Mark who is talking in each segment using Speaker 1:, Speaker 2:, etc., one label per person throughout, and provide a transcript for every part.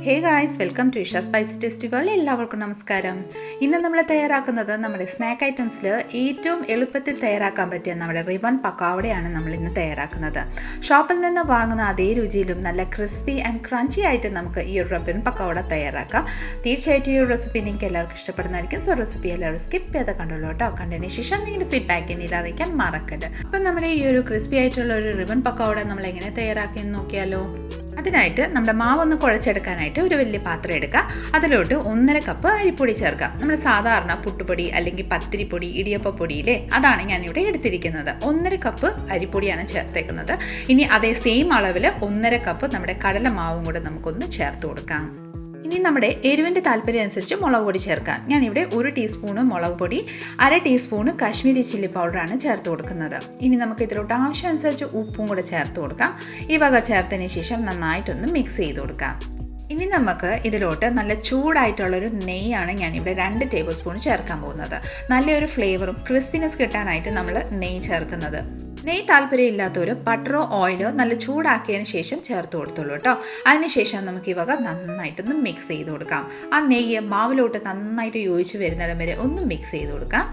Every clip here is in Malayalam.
Speaker 1: Hey guys, welcome to Isha spicy tasty world. എല്ലാവർക്കും നമസ്കാരം. ഇന്ന് നമ്മൾ തയ്യാറാക്കുന്നത് നമ്മുടെ സ്നാക്ക് ഐറ്റംസിൽ ഏറ്റവും എളുപ്പത്തിൽ തയ്യാറാക്കാൻ പറ്റിയ നമ്മുടെ റിബൺ പക്കോടയാണ് നമ്മൾ ഇന്ന് തയ്യാറാക്കുന്നത്. ഷോപ്പിൽ നിന്ന് വാങ്ങുന്ന അതേ രുചിയിലും നല്ല ക്രിസ്പി ആൻഡ് ക്രഞ്ചി ആയിട്ട് നമുക്ക് ഈ ഒരു റിബൺ പക്കോട തയ്യാറാക്കാം. തീർച്ചയായിട്ടും ഈ ഒരു റെസിപ്പി നിങ്ങൾക്ക് എല്ലാവർക്കും ഇഷ്ടപ്പെടുന്നതായിരിക്കും. സോ റെസിപ്പി എല്ലാവരും സ്കിപ്പ് ചെയ്ത് കണ്ടുള്ളൂ കേട്ടോ. കണ്ടതിന് ശേഷം നിങ്ങളുടെ ഫീഡ്ബാക്ക് എന്നിൽ അറിയിക്കാൻ മറക്കരുത്. അപ്പം നമ്മുടെ ഈ ഒരു ക്രിസ്പി ആയിട്ടുള്ള ഒരു റിബൺ പക്കോട നമ്മൾ എങ്ങനെ തയ്യാറാക്കിയെന്ന് നോക്കിയാലോ. അതിനായിട്ട് നമ്മുടെ മാവൊന്ന് കുഴച്ചെടുക്കാനായിട്ട് ഒരു വലിയ പാത്രം എടുക്കുക. അതിലോട്ട് 1.5 കപ്പ് അരിപ്പൊടി ചേർക്കാം. നമ്മൾ സാധാരണ പുട്ടുപൊടി അല്ലെങ്കിൽ പത്തിരിപ്പൊടി, ഇടിയപ്പപ്പൊടിയില്ലേ, അതാണ് ഞാനിവിടെ എടുത്തിരിക്കുന്നത്. 1.5 കപ്പ് അരിപ്പൊടിയാണ് ചേർത്തേക്കുന്നത്. ഇനി അതേ സെയിം അളവിൽ 1.5 കപ്പ് നമ്മുടെ കടലമാവും കൂടെ നമുക്കൊന്ന് ചേർത്ത് കൊടുക്കാം. ഇനി നമ്മുടെ എരിവിൻ്റെ താല്പര്യം അനുസരിച്ച് മുളക് പൊടി ചേർക്കാം. ഞാനിവിടെ 1 ടീസ്പൂണ് മുളക് പൊടി, 1/2 ടീസ്പൂണ് കാശ്മീരി ചില്ലി പൗഡറാണ് ചേർത്ത് കൊടുക്കുന്നത്. ഇനി നമുക്ക് ഇതിലോട്ട് ആവശ്യമനുസരിച്ച് ഉപ്പും കൂടെ ചേർത്ത് കൊടുക്കാം. ഈ വക ചേർത്തതിന് ശേഷം നന്നായിട്ടൊന്ന് മിക്സ് ചെയ്ത് കൊടുക്കാം. ഇനി നമുക്ക് ഇതിലോട്ട് നല്ല ചൂടായിട്ടുള്ളൊരു നെയ്യാണ് ഞാനിവിടെ 2 ടേബിൾ സ്പൂൺ ചേർക്കാൻ പോകുന്നത്. നല്ലൊരു ഫ്ലേവറും ക്രിസ്പിനെസ് കിട്ടാനായിട്ട് നമ്മൾ നെയ്യ് ചേർക്കുന്നത്. നെയ്യ് താല്പര്യമില്ലാത്തവർ ബട്ടറോ ഓയിലോ നല്ല ചൂടാക്കിയതിന് ശേഷം ചേർത്ത് കൊടുത്തുള്ളൂ കേട്ടോ. അതിനുശേഷം നമുക്ക് ഈ വക നന്നായിട്ടൊന്ന് മിക്സ് ചെയ്ത് കൊടുക്കാം. ആ നെയ്യ് മാവിലോട്ട് നന്നായിട്ട് യോജിച്ച് വരുന്നിടം വരെ ഒന്ന് മിക്സ് ചെയ്ത് കൊടുക്കാം.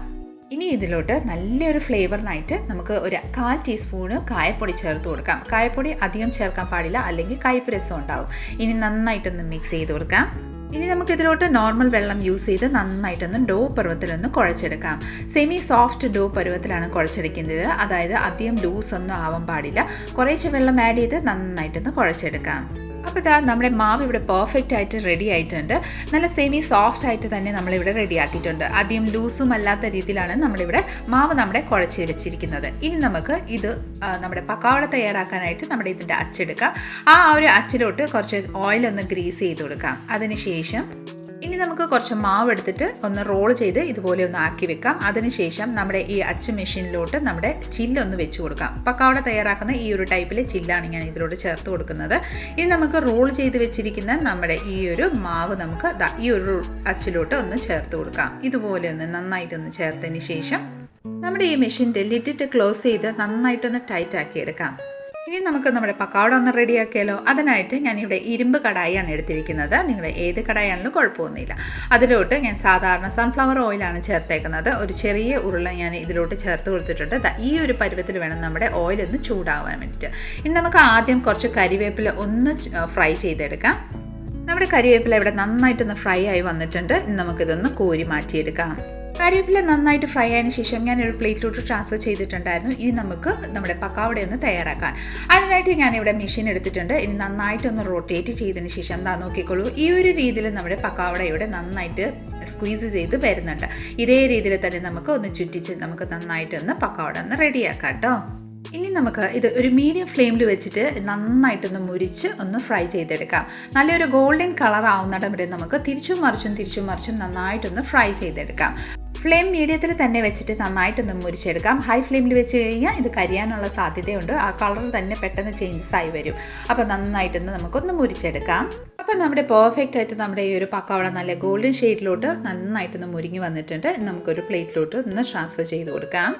Speaker 1: ഇനി ഇതിലോട്ട് നല്ലൊരു ഫ്ലേവറിനായിട്ട് നമുക്ക് ഒരു 1/4 ടീസ്പൂണ് കായപ്പൊടി ചേർത്ത് കൊടുക്കാം. കായപ്പൊടി അധികം ചേർക്കാൻ പാടില്ല, അല്ലെങ്കിൽ കയ്പ്പ് രസം ഉണ്ടാവും. ഇനി നന്നായിട്ടൊന്ന് മിക്സ് ചെയ്ത് കൊടുക്കാം. ഇനി നമുക്ക് ഇതിലോട്ട് നോർമൽ വെള്ളം യൂസ് ചെയ്ത് നന്നായിട്ടൊന്ന് ഡോ പരുവത്തിലൊന്ന് കുഴച്ചെടുക്കാം. സെമി സോഫ്റ്റ് ഡോ പരുവത്തിലാണ് കുഴച്ചെടുക്കുന്നത്. അതായത് അധികം ലൂസ് ഒന്നും ആവാൻ പാടില്ല. കുറേശ്ശെ വെള്ളം ആഡ് ചെയ്ത് നന്നായിട്ടൊന്ന് കുഴച്ചെടുക്കാം. അപ്പോൾ ഇതാ നമ്മുടെ മാവ് ഇവിടെ പെർഫെക്റ്റ് ആയിട്ട് റെഡി ആയിട്ടുണ്ട്. നല്ല സെമി സോഫ്റ്റ് ആയിട്ട് തന്നെ നമ്മളിവിടെ റെഡി ആക്കിയിട്ടുണ്ട്. അധികം ലൂസും അല്ലാത്ത രീതിയിലാണ് നമ്മളിവിടെ മാവ് നമ്മുടെ കുഴച്ച് വെച്ചിരിക്കുന്നത്. ഇനി നമുക്ക് ഇത് നമ്മുടെ പക്കോട തയ്യാറാക്കാനായിട്ട് നമ്മുടെ ഇതിൻ്റെ അച്ചെടുക്കാം. ആ ഒരു അച്ചിലോട്ട് കുറച്ച് ഓയിലൊന്ന് ഗ്രീസ് ചെയ്ത് കൊടുക്കാം. അതിനുശേഷം ഇനി നമുക്ക് കുറച്ച് മാവ് എടുത്തിട്ട് ഒന്ന് റോൾ ചെയ്ത് ഇതുപോലെ ഒന്ന് ആക്കി വെക്കാം. അതിനുശേഷം നമ്മുടെ ഈ അച്ച് മെഷീനിലോട്ട് നമ്മുടെ ചില്ലൊന്ന് വെച്ച് കൊടുക്കാം. പക്കോട തയ്യാറാക്കുന്ന ഈ ഒരു ടൈപ്പിലെ ചില്ലാണ് ഞാൻ ഇതിലോട്ട് ചേർത്ത് കൊടുക്കുന്നത്. ഇനി നമുക്ക് റോൾ ചെയ്ത് വെച്ചിരിക്കുന്ന നമ്മുടെ ഈ ഒരു മാവ് നമുക്ക് ഈ ഒരു അച്ചിലോട്ട് ഒന്ന് ചേർത്ത് കൊടുക്കാം. ഇതുപോലെ ഒന്ന് നന്നായിട്ടൊന്ന് ചേർത്തതിന് ശേഷം നമ്മുടെ ഈ മെഷീൻ്റെ ലിഡിട്ട് ക്ലോസ് ചെയ്ത് നന്നായിട്ടൊന്ന് ടൈറ്റ് ആക്കി എടുക്കാം. ഇനി നമുക്ക് നമ്മുടെ പക്കോട ഒന്ന് റെഡിയാക്കിയാലോ. അതിനായിട്ട് ഞാനിവിടെ ഇരുമ്പ് കടായിയാണ് എടുത്തിരിക്കുന്നത്. നിങ്ങൾ ഏത് കടായാണെങ്കിലും കുഴപ്പമൊന്നുമില്ല. അതിലോട്ട് ഞാൻ സാധാരണ സൺഫ്ലവർ ഓയിലാണ് ചേർത്തേക്കുന്നത്. ഒരു ചെറിയ ഉരുള ഞാൻ ഇതിലോട്ട് ചേർത്ത് കൊടുത്തിട്ടുണ്ട്. ഈ ഒരു പരുവത്തിൽ വേണം നമ്മുടെ ഓയിലൊന്ന് ചൂടാവാൻ വേണ്ടിയിട്ട്. ഇനി നമുക്ക് ആദ്യം കുറച്ച് കരിവേപ്പില ഒന്ന് ഫ്രൈ ചെയ്തെടുക്കാം. നമ്മുടെ കരിവേപ്പില ഇവിടെ നന്നായിട്ടൊന്ന് ഫ്രൈ ആയി വന്നിട്ടുണ്ട്. ഇനി നമുക്കിതൊന്ന് കോരി മാറ്റിയെടുക്കാം. കരിവേപ്പില നന്നായിട്ട് ഫ്രൈ ആയതിനു ശേഷം ഞാനൊരു പ്ലേറ്റിലോട്ട് ട്രാൻസ്ഫർ ചെയ്തിട്ടുണ്ടായിരുന്നു. ഇനി നമുക്ക് നമ്മുടെ പക്കോടയൊന്ന് തയ്യാറാക്കാൻ. അതിനായിട്ട് ഞാനിവിടെ മെഷീൻ എടുത്തിട്ടുണ്ട്. ഇനി നന്നായിട്ടൊന്ന് റൊട്ടേറ്റ് ചെയ്തതിന് ശേഷം എന്താ നോക്കിക്കോളൂ. ഈ ഒരു രീതിയിൽ നമ്മുടെ പക്കോട ഇവിടെ നന്നായിട്ട് സ്ക്വീസ് ചെയ്ത് വരുന്നുണ്ട്. ഇതേ രീതിയിൽ തന്നെ നമുക്ക് ഒന്ന് ചുറ്റിച്ച് നമുക്ക് നന്നായിട്ടൊന്ന് പക്കോട ഒന്ന് റെഡിയാക്കാം കേട്ടോ. ഇനി നമുക്ക് ഇത് ഒരു മീഡിയം ഫ്ലെയിമിൽ വെച്ചിട്ട് നന്നായിട്ടൊന്ന് മുരിച്ച് ഒന്ന് ഫ്രൈ ചെയ്തെടുക്കാം. നല്ലൊരു ഗോൾഡൻ കളർ ആവുന്നിടം വരെ നമുക്ക് തിരിച്ചും മറിച്ചും നന്നായിട്ടൊന്ന് ഫ്രൈ ചെയ്തെടുക്കാം. ഫ്ലെയിം മീഡിയത്തിൽ തന്നെ വെച്ചിട്ട് നന്നായിട്ടൊന്ന് മുരിച്ചെടുക്കാം. ഹൈ ഫ്ലെയിമിൽ വെച്ച് കഴിഞ്ഞാൽ ഇത് കരിയാനുള്ള സാധ്യതയുണ്ട്. ആ കളർ തന്നെ പെട്ടെന്ന് ചേഞ്ചസ് ആയി വരും. അപ്പോൾ നന്നായിട്ടൊന്ന് നമുക്കൊന്ന് മുരിച്ചെടുക്കാം. അപ്പോൾ നമ്മുടെ പെർഫെക്റ്റ് ആയിട്ട് നമ്മുടെ ഈ ഒരു പക്കോട നല്ല ഗോൾഡൻ ഷെയ്ഡിലോട്ട് നന്നായിട്ടൊന്ന് മുരിഞ്ഞ് വന്നിട്ടുണ്ട്. നമുക്കൊരു പ്ലേറ്റിലോട്ട് ഒന്ന് ട്രാൻസ്ഫർ ചെയ്ത് കൊടുക്കാം.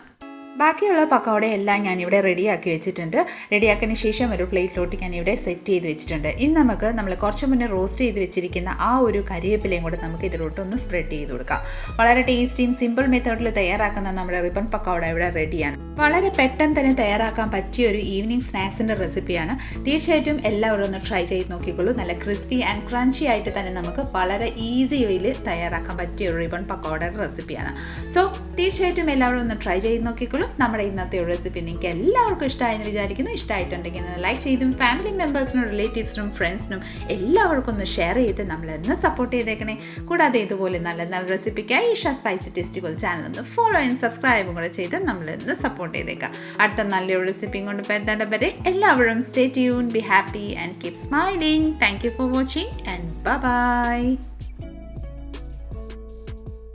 Speaker 1: ബാക്കിയുള്ള പക്കോടയെല്ലാം ഞാനിവിടെ റെഡിയാക്കി വെച്ചിട്ടുണ്ട്. റെഡിയാക്കിയതിന് ശേഷം ഒരു പ്ലേറ്റിലോട്ട് ഞാനിവിടെ സെറ്റ് ചെയ്ത് വെച്ചിട്ടുണ്ട്. ഇനി നമുക്ക് നമ്മൾ കുറച്ച് മുന്നേ റോസ്റ്റ് ചെയ്ത് വെച്ചിരിക്കുന്ന ആ ഒരു കരിവേപ്പിലയും കൂടെ നമുക്ക് ഇതിലോട്ട് ഒന്ന് സ്പ്രെഡ് ചെയ്ത് കൊടുക്കാം. വളരെ ടേസ്റ്റിയും സിമ്പിൾ മെത്തേഡിൽ തയ്യാറാക്കുന്ന നമ്മുടെ റിബൺ പക്കോട ഇവിടെ റെഡിയാണ്. വളരെ പെട്ടെന്ന് തന്നെ തയ്യാറാക്കാൻ പറ്റിയ ഒരു ഈവനിങ് സ്നാക്സിൻ്റെ റെസിപ്പിയാണ്. തീർച്ചയായിട്ടും എല്ലാവരും ഒന്ന് ട്രൈ ചെയ്ത് നോക്കിക്കോളൂ. നല്ല ക്രിസ്പി ആൻഡ് ക്രഞ്ചി ആയിട്ട് തന്നെ നമുക്ക് വളരെ ഈസി വേയിൽ തയ്യാറാക്കാൻ പറ്റിയ ഒരു റിബൺ പക്കോടയുടെ റെസിപ്പിയാണ്. സോ തീർച്ചയായിട്ടും എല്ലാവരും ഒന്ന് ട്രൈ ചെയ്ത് നോക്കിക്കോളൂ. നമ്മുടെ ഇന്നത്തെ ഒരു റെസിപ്പി നിങ്ങൾക്ക് എല്ലാവർക്കും ഇഷ്ടമായെന്ന് വിചാരിക്കുന്നു. ഇഷ്ടമായിട്ടുണ്ടെങ്കിൽ ലൈക്ക് ചെയ്തും ഫാമിലി മെമ്പേഴ്സിനും റിലേറ്റീവ്സിനും ഫ്രണ്ട്സിനും എല്ലാവർക്കും ഒന്ന് ഷെയർ ചെയ്ത് നമ്മളെന്ന് സപ്പോർട്ട് ചെയ്തേക്കണേ. കൂടാതെ ഇതുപോലെ നല്ല നല്ല റെസിപ്പിക്കായി Isha spicy tasty world channel ഒന്ന് ഫോളോ ചെയ്യും സബ്സ്ക്രൈബും കൂടെ ചെയ്ത് നമ്മളെന്ന് സപ്പോർട്ട് ചെയ്തേക്കാം. അടുത്ത നല്ലൊരു റെസിപ്പിയും കൊണ്ട് വരുന്നതിന് വരെ എല്ലാവരും stay tune, be happy and keep smiling. Thank you for watching and by.